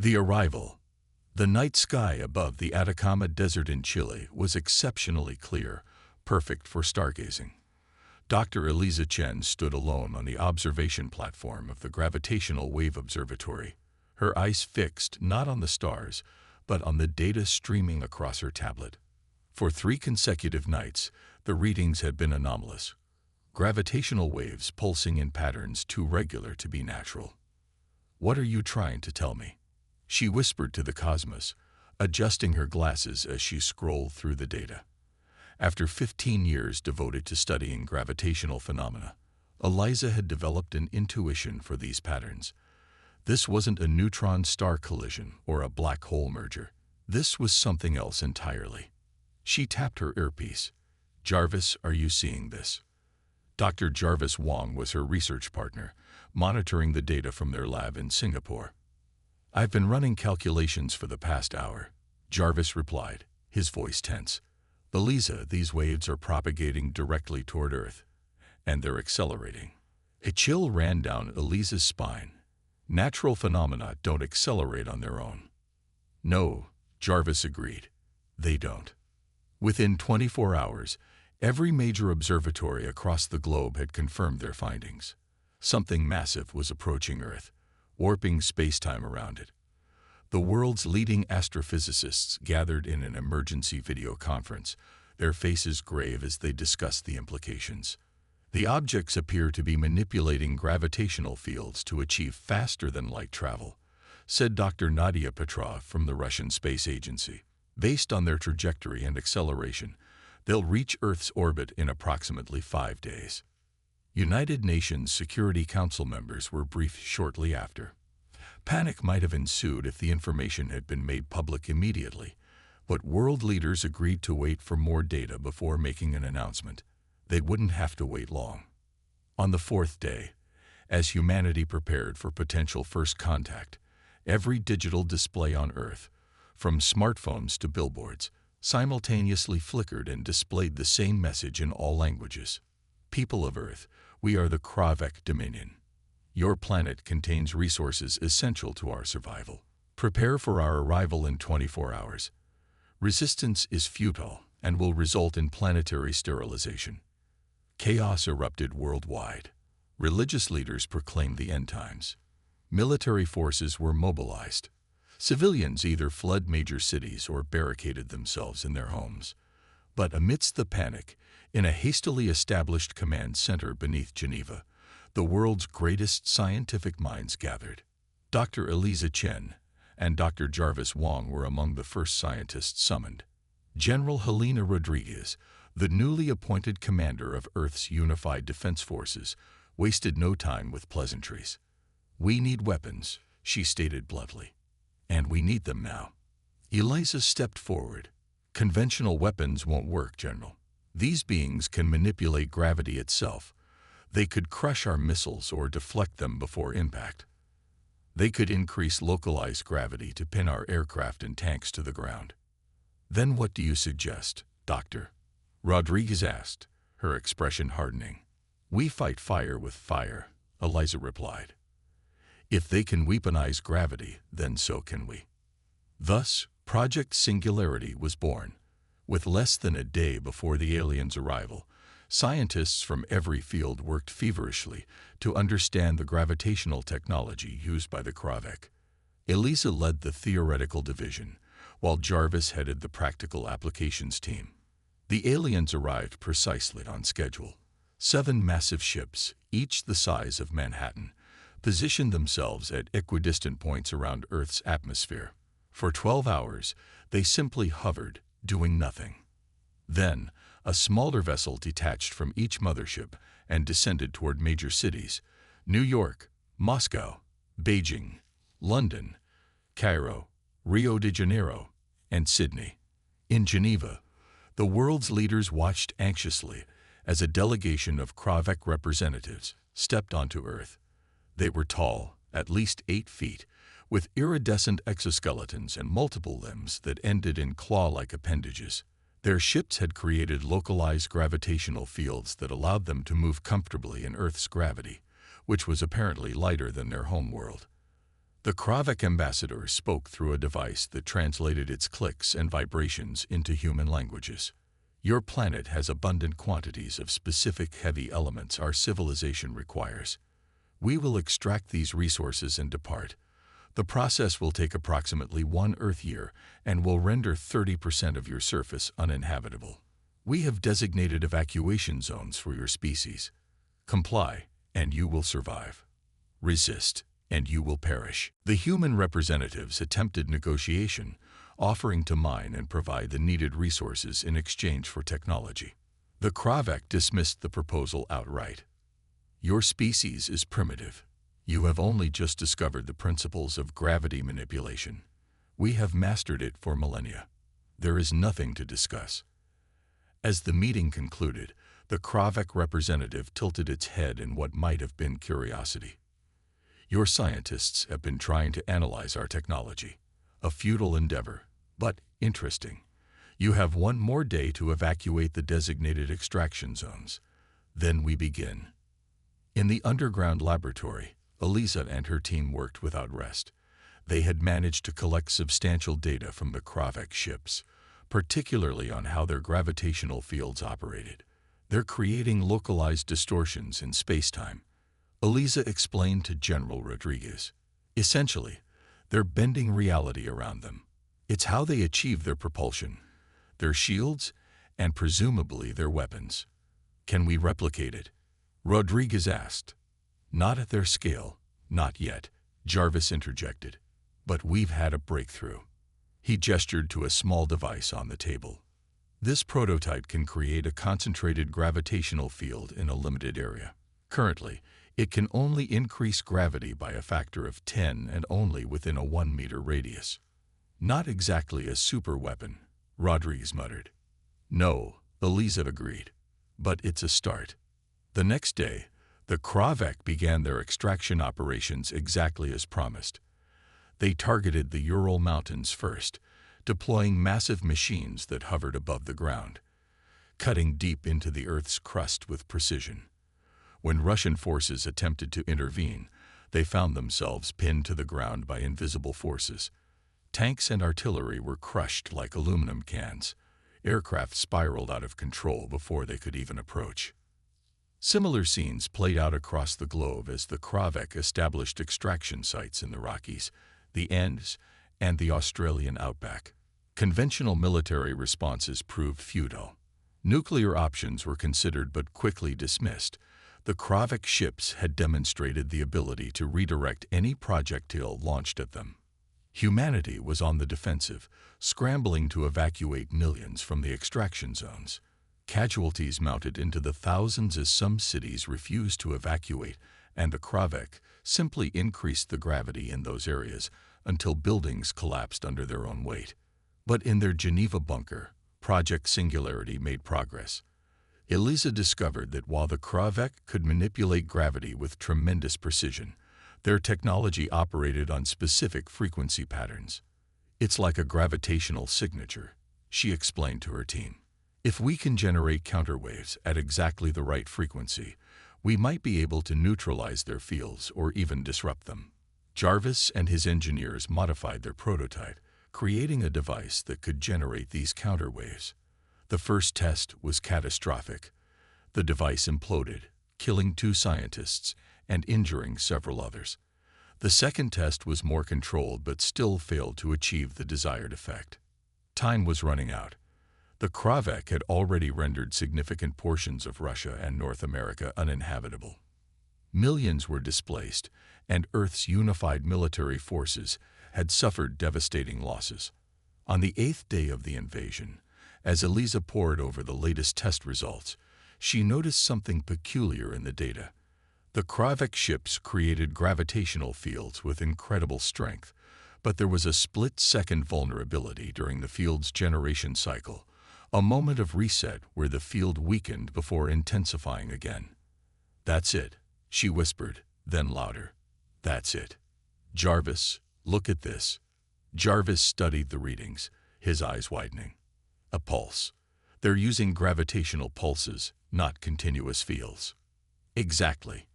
The arrival. The night sky above the Atacama Desert in Chile was exceptionally clear, perfect for stargazing. Dr. Eliza Chen stood alone on the observation platform of the Gravitational Wave Observatory, her eyes fixed not on the stars, but on the data streaming across her tablet. For 3 consecutive nights, the readings had been anomalous. Gravitational waves pulsing in patterns too regular to be natural. "What are you trying to tell me?" she whispered to the cosmos, adjusting her glasses as she scrolled through the data. After 15 years devoted to studying gravitational phenomena, Eliza had developed an intuition for these patterns. This wasn't a neutron-star collision or a black hole merger. This was something else entirely. She tapped her earpiece. "Jarvis, are you seeing this?" Dr. Jarvis Wong was her research partner, monitoring the data from their lab in Singapore. "I've been running calculations for the past hour," Jarvis replied, his voice tense. "Eliza, these waves are propagating directly toward Earth, and they're accelerating." A chill ran down Eliza's spine. Natural phenomena don't accelerate on their own. "No," Jarvis agreed. "They don't." Within 24 hours, every major observatory across the globe had confirmed their findings. Something massive was approaching Earth, warping space-time around it. The world's leading astrophysicists gathered in an emergency video conference, their faces grave as they discussed the implications. "The objects appear to be manipulating gravitational fields to achieve faster-than-light travel," said Dr. Nadia Petrov from the Russian Space Agency. "Based on their trajectory and acceleration, they'll reach Earth's orbit in approximately 5 days." United Nations Security Council members were briefed shortly after. Panic might have ensued if the information had been made public immediately, but world leaders agreed to wait for more data before making an announcement. They wouldn't have to wait long. On the 4th day, as humanity prepared for potential first contact, every digital display on Earth, from smartphones to billboards, simultaneously flickered and displayed the same message in all languages. "People of Earth, we are the Kravek Dominion. Your planet contains resources essential to our survival. Prepare for our arrival in 24 hours. Resistance is futile and will result in planetary sterilization." Chaos erupted worldwide. Religious leaders proclaimed the end times. Military forces were mobilized. Civilians either fled major cities or barricaded themselves in their homes. But amidst the panic, in a hastily established command center beneath Geneva, the world's greatest scientific minds gathered. Dr. Eliza Chen and Dr. Jarvis Wong were among the first scientists summoned. General Helena Rodriguez, the newly appointed commander of Earth's unified defense forces, wasted no time with pleasantries. "We need weapons," she stated bluntly. "And we need them now." Eliza stepped forward. "Conventional weapons won't work, General. These beings can manipulate gravity itself. They could crush our missiles or deflect them before impact. They could increase localized gravity to pin our aircraft and tanks to the ground." "Then what do you suggest, Doctor?" Rodriguez asked, her expression hardening. "We fight fire with fire," Eliza replied. "If they can weaponize gravity, then so can we." Thus, Project Singularity was born. With less than a day before the aliens' arrival, scientists from every field worked feverishly to understand the gravitational technology used by the Kravek. Eliza led the theoretical division, while Jarvis headed the practical applications team. The aliens arrived precisely on schedule. 7 massive ships, each the size of Manhattan, positioned themselves at equidistant points around Earth's atmosphere. For 12 hours, they simply hovered, doing nothing. Then, a smaller vessel detached from each mothership and descended toward major cities: New York, Moscow, Beijing, London, Cairo, Rio de Janeiro, and Sydney. In Geneva, the world's leaders watched anxiously as a delegation of Kravek representatives stepped onto Earth. They were tall, at least 8 feet, with iridescent exoskeletons and multiple limbs that ended in claw-like appendages. Their ships had created localized gravitational fields that allowed them to move comfortably in Earth's gravity, which was apparently lighter than their home world. The Kravik ambassador spoke through a device that translated its clicks and vibrations into human languages. Your planet has abundant quantities of specific heavy elements our civilization requires. We will extract these resources and depart. The process will take approximately 1 Earth year and will render 30% of your surface uninhabitable. We have designated evacuation zones for your species. Comply, and you will survive. Resist, and you will perish. The human representatives attempted negotiation, offering to mine and provide the needed resources in exchange for technology. The Kravik dismissed the proposal outright. Your species is primitive. You have only just discovered the principles of gravity manipulation. We have mastered it for millennia. There is nothing to discuss. As the meeting concluded, the Kravik representative tilted its head in what might have been curiosity. Your scientists have been trying to analyze our technology. A futile endeavor, but interesting. You have 1 more day to evacuate the designated extraction zones. Then we begin. In the underground laboratory, Eliza and her team worked without rest. They had managed to collect substantial data from the Kravik ships, particularly on how their gravitational fields operated. They're creating localized distortions in space-time. Eliza explained to General Rodriguez. Essentially, they're bending reality around them. It's how they achieve their propulsion, their shields, and presumably their weapons. Can we replicate it? Rodriguez asked. Not at their scale, not yet, Jarvis interjected. But we've had a breakthrough. He gestured to a small device on the table. This prototype can create a concentrated gravitational field in a limited area. Currently, it can only increase gravity by a factor of 10 and only within a 1-meter radius. Not exactly a super weapon, Rodriguez muttered. No, Eliza agreed. But it's a start. The next day, the Kravik began their extraction operations exactly as promised. They targeted the Ural Mountains first, deploying massive machines that hovered above the ground, cutting deep into the Earth's crust with precision. When Russian forces attempted to intervene, they found themselves pinned to the ground by invisible forces. Tanks and artillery were crushed like aluminum cans. Aircraft spiraled out of control before they could even approach. Similar scenes played out across the globe as the Kravik established extraction sites in the Rockies, the Andes, and the Australian outback. Conventional military responses proved futile. Nuclear options were considered but quickly dismissed. The Kravik ships had demonstrated the ability to redirect any projectile launched at them. Humanity was on the defensive, scrambling to evacuate millions from the extraction zones. Casualties mounted into the thousands as some cities refused to evacuate, and the Kravik simply increased the gravity in those areas until buildings collapsed under their own weight. But in their Geneva bunker, Project Singularity made progress. Eliza discovered that while the Kravik could manipulate gravity with tremendous precision, their technology operated on specific frequency patterns. It's like a gravitational signature, she explained to her team. If we can generate counterwaves at exactly the right frequency, we might be able to neutralize their fields or even disrupt them. Jarvis and his engineers modified their prototype, creating a device that could generate these counterwaves. The first test was catastrophic. The device imploded, killing 2 scientists and injuring several others. The second test was more controlled but still failed to achieve the desired effect. Time was running out. The Kravik had already rendered significant portions of Russia and North America uninhabitable. Millions were displaced, and Earth's unified military forces had suffered devastating losses. On the 8th day of the invasion, as Eliza pored over the latest test results, she noticed something peculiar in the data. The Kravik ships created gravitational fields with incredible strength, but there was a split-second vulnerability during the field's generation cycle, a moment of reset where the field weakened before intensifying again. "That's it," she whispered, then louder. "That's it. Jarvis, look at this." Jarvis studied the readings, his eyes widening. A pulse. They're using gravitational pulses, not continuous fields. Exactly.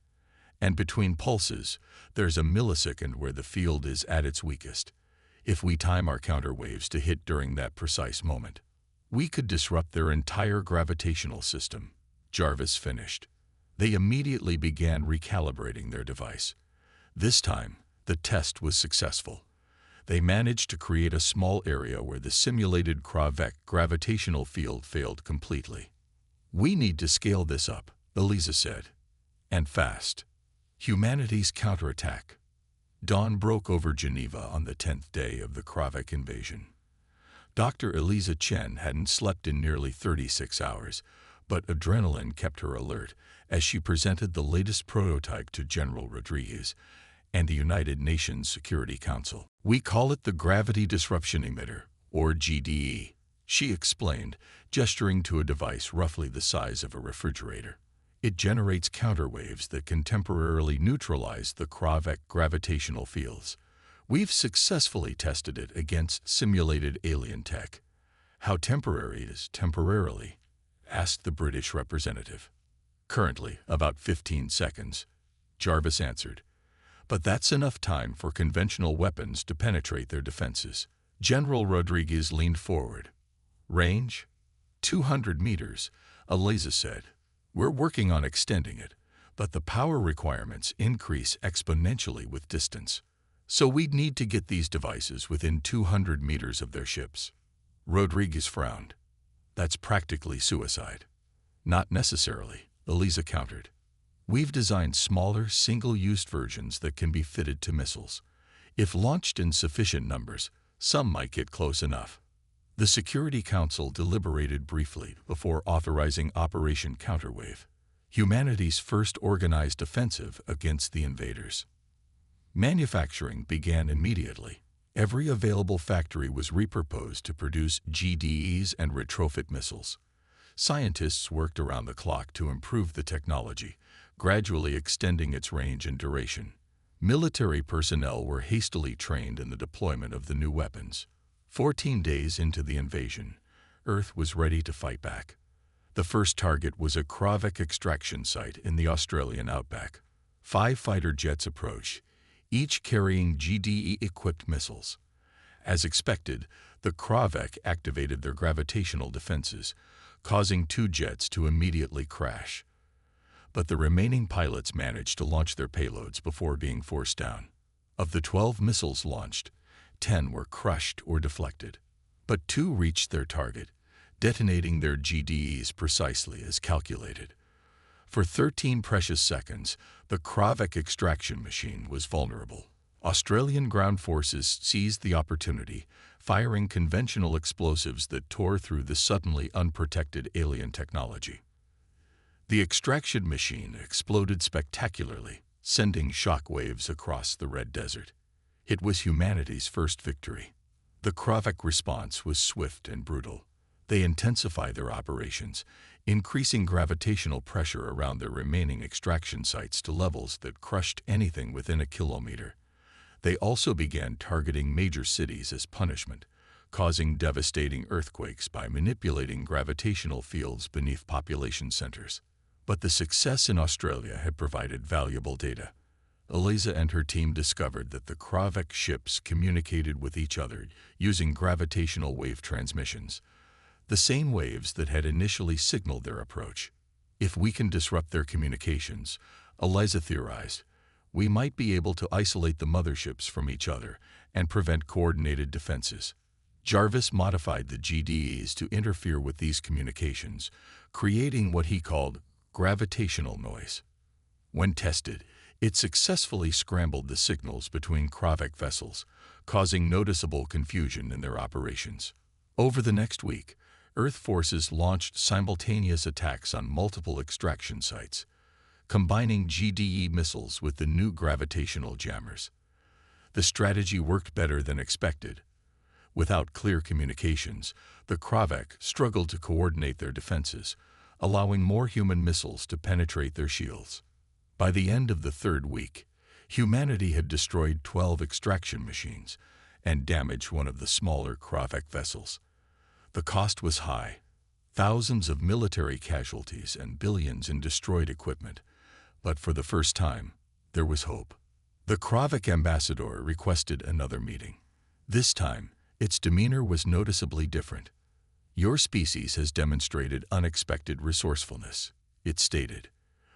And between pulses, there's a millisecond where the field is at its weakest. If we time our counterwaves to hit during that precise moment, we could disrupt their entire gravitational system. Jarvis finished. They immediately began recalibrating their device. This time, the test was successful. They managed to create a small area where the simulated gravitational field failed completely. "We need to scale this up," Eliza said. "And fast." Humanity's counterattack. Dawn broke over Geneva on the 10th day of the Kravik invasion. Dr. Eliza Chen hadn't slept in nearly 36 hours, but adrenaline kept her alert as she presented the latest prototype to General Rodriguez and the United Nations Security Council. "We call it the Gravity Disruption Emitter, or GDE," she explained, gesturing to a device roughly the size of a refrigerator. "It generates counterwaves that can temporarily neutralize the Kravik gravitational fields. We've successfully tested it against simulated alien tech." "How temporary is temporarily?" asked the British representative. "Currently, about 15 seconds, Jarvis answered. "But that's enough time for conventional weapons to penetrate their defenses." General Rodriguez leaned forward. "Range? 200 meters, Eliza said. "We're working on extending it, but the power requirements increase exponentially with distance. So we'd need to get these devices within 200 meters of their ships." Rodriguez frowned. "That's practically suicide." "Not necessarily," Eliza countered. "We've designed smaller, single-use versions that can be fitted to missiles. If launched in sufficient numbers, some might get close enough." The Security Council deliberated briefly before authorizing Operation Counterwave, humanity's first organized offensive against the invaders. Manufacturing began immediately. Every available factory was repurposed to produce GDEs and retrofit missiles. Scientists worked around the clock to improve the technology, gradually extending its range and duration. Military personnel were hastily trained in the deployment of the new weapons. 14 days into the invasion, Earth was ready to fight back. The first target was a Kravik extraction site in the Australian outback. 5 fighter jets approached, each carrying GDE-equipped missiles. As expected, the Kravik activated their gravitational defenses, causing 2 jets to immediately crash. But the remaining pilots managed to launch their payloads before being forced down. Of the 12 missiles launched, 10 were crushed or deflected. But 2 reached their target, detonating their GDEs precisely as calculated. For 13 precious seconds, the Kravik extraction machine was vulnerable. Australian ground forces seized the opportunity, firing conventional explosives that tore through the suddenly unprotected alien technology. The extraction machine exploded spectacularly, sending shock waves across the Red Desert. It was humanity's first victory. The Kravik response was swift and brutal. They intensified their operations, increasing gravitational pressure around their remaining extraction sites to levels that crushed anything within a kilometer. They also began targeting major cities as punishment, causing devastating earthquakes by manipulating gravitational fields beneath population centers. But the success in Australia had provided valuable data. Eliza and her team discovered that the Kravik ships communicated with each other using gravitational wave transmissions, the same waves that had initially signaled their approach. "If we can disrupt their communications," Eliza theorized, "we might be able to isolate the motherships from each other and prevent coordinated defenses." Jarvis modified the GDEs to interfere with these communications, creating what he called gravitational noise. When tested, it successfully scrambled the signals between Kravik vessels, causing noticeable confusion in their operations. Over the next week, Earth forces launched simultaneous attacks on multiple extraction sites, combining GDE missiles with the new gravitational jammers. The strategy worked better than expected. Without clear communications, the Kravik struggled to coordinate their defenses, allowing more human missiles to penetrate their shields. By the end of the 3rd week, humanity had destroyed 12 extraction machines and damaged one of the smaller Kravik vessels. The cost was high, thousands of military casualties and billions in destroyed equipment, but for the first time, there was hope. The Kravik ambassador requested another meeting. This time, its demeanor was noticeably different. "Your species has demonstrated unexpected resourcefulness," it stated.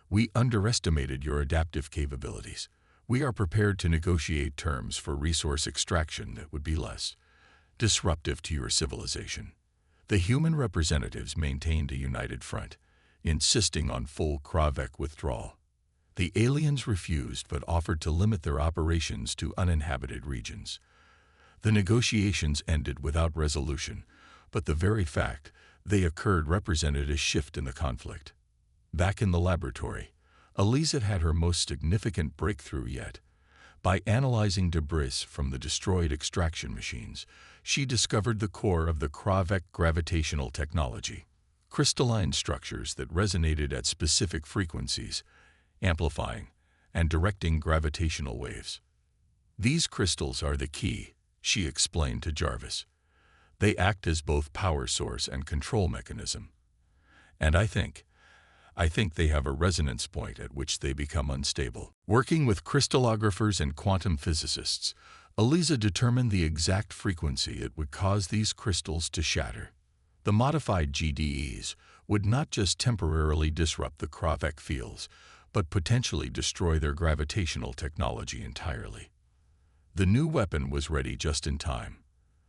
"We underestimated your adaptive capabilities. We are prepared to negotiate terms for resource extraction that would be less disruptive to your civilization." The human representatives maintained a united front, insisting on full Kravik withdrawal. The aliens refused but offered to limit their operations to uninhabited regions. The negotiations ended without resolution, but the very fact they occurred represented a shift in the conflict. Back in the laboratory, Eliza had her most significant breakthrough yet. By analyzing debris from the destroyed extraction machines, she discovered the core of the Kravik gravitational technology, crystalline structures that resonated at specific frequencies, amplifying and directing gravitational waves. "These crystals are the key," she explained to Jarvis. "They act as both power source and control mechanism. And I think they have a resonance point at which they become unstable." Working with crystallographers and quantum physicists, Eliza determined the exact frequency it would cause these crystals to shatter. The modified GDEs would not just temporarily disrupt the Kravik fields, but potentially destroy their gravitational technology entirely. The new weapon was ready just in time.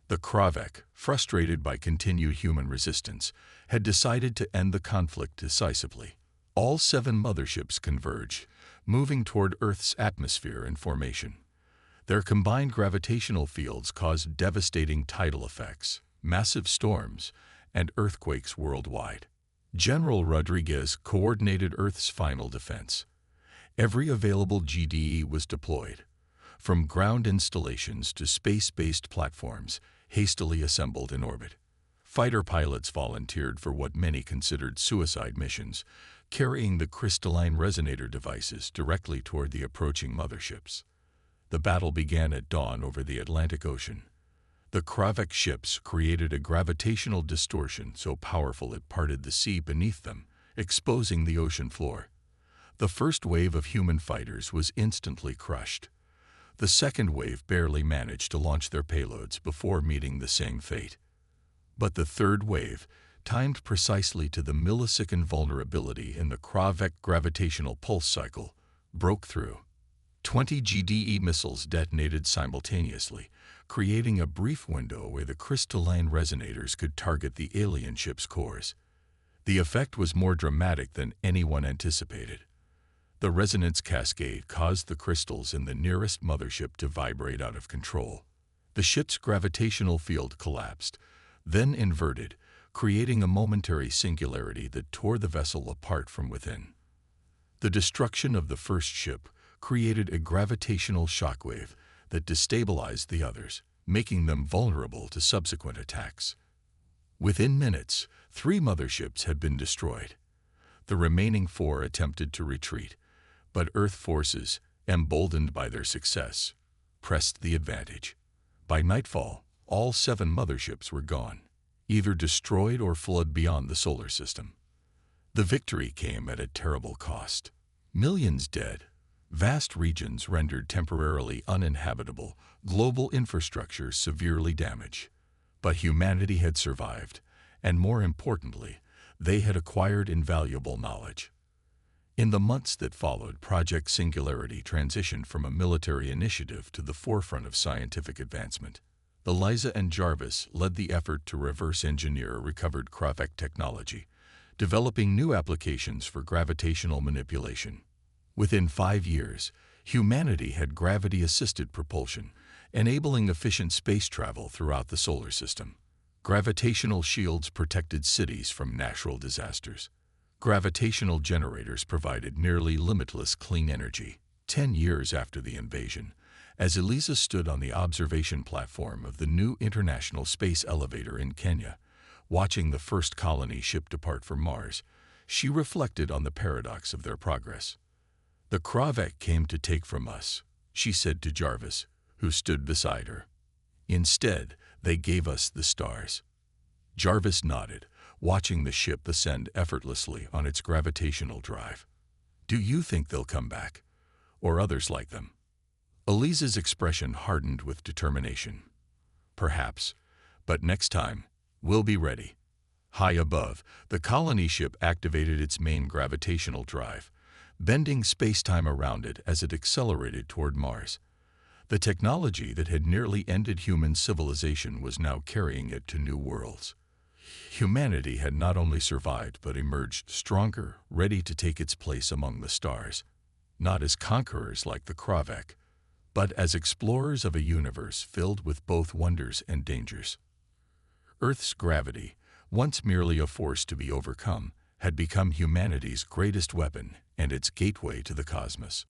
The Kravik, frustrated by continued human resistance, had decided to end the conflict decisively. All 7 motherships converged, moving toward Earth's atmosphere and formation. Their combined gravitational fields caused devastating tidal effects, massive storms, and earthquakes worldwide. General Rodriguez coordinated Earth's final defense. Every available GDE was deployed, from ground installations to space-based platforms hastily assembled in orbit. Fighter pilots volunteered for what many considered suicide missions, carrying the crystalline resonator devices directly toward the approaching motherships. The battle began at dawn over the Atlantic Ocean. The Kravik ships created a gravitational distortion so powerful it parted the sea beneath them, exposing the ocean floor. The first wave of human fighters was instantly crushed. The second wave barely managed to launch their payloads before meeting the same fate. But the third wave, timed precisely to the millisecond vulnerability in the Kravik gravitational pulse cycle, broke through. 20 GDE missiles detonated simultaneously, creating a brief window where the crystalline resonators could target the alien ship's cores. The effect was more dramatic than anyone anticipated. The resonance cascade caused the crystals in the nearest mothership to vibrate out of control. The ship's gravitational field collapsed, then inverted, creating a momentary singularity that tore the vessel apart from within. The destruction of the first ship created a gravitational shockwave that destabilized the others, making them vulnerable to subsequent attacks. Within minutes, 3 motherships had been destroyed. The remaining 4 attempted to retreat, but Earth forces, emboldened by their success, pressed the advantage. By nightfall, all 7 motherships were gone, either destroyed or fled beyond the solar system. The victory came at a terrible cost. Millions dead, vast regions rendered temporarily uninhabitable, global infrastructure severely damaged. But humanity had survived, and more importantly, they had acquired invaluable knowledge. In the months that followed, Project Singularity transitioned from a military initiative to the forefront of scientific advancement. Eliza and Jarvis led the effort to reverse engineer recovered Kravik technology, developing new applications for gravitational manipulation. Within 5 years, humanity had gravity-assisted propulsion, enabling efficient space travel throughout the solar system. Gravitational shields protected cities from natural disasters. Gravitational generators provided nearly limitless clean energy. 10 years after the invasion, as Eliza stood on the observation platform of the new International Space Elevator in Kenya, watching the first colony ship depart for Mars, she reflected on the paradox of their progress. "The Kravik came to take from us," she said to Jarvis, who stood beside her. "Instead, they gave us the stars." Jarvis nodded, watching the ship ascend effortlessly on its gravitational drive. "Do you think they'll come back? or others like them. Elise's expression hardened with determination. Perhaps, but next time, we'll be ready. High above, the colony ship activated its main gravitational drive, bending space-time around it as it accelerated toward Mars. The technology that had nearly ended human civilization was now carrying it to new worlds. Humanity had not only survived but emerged stronger, ready to take its place among the stars, not as conquerors like the Kravek, but as explorers of a universe filled with both wonders and dangers. Earth's gravity, once merely a force to be overcome, had become humanity's greatest weapon and its gateway to the cosmos.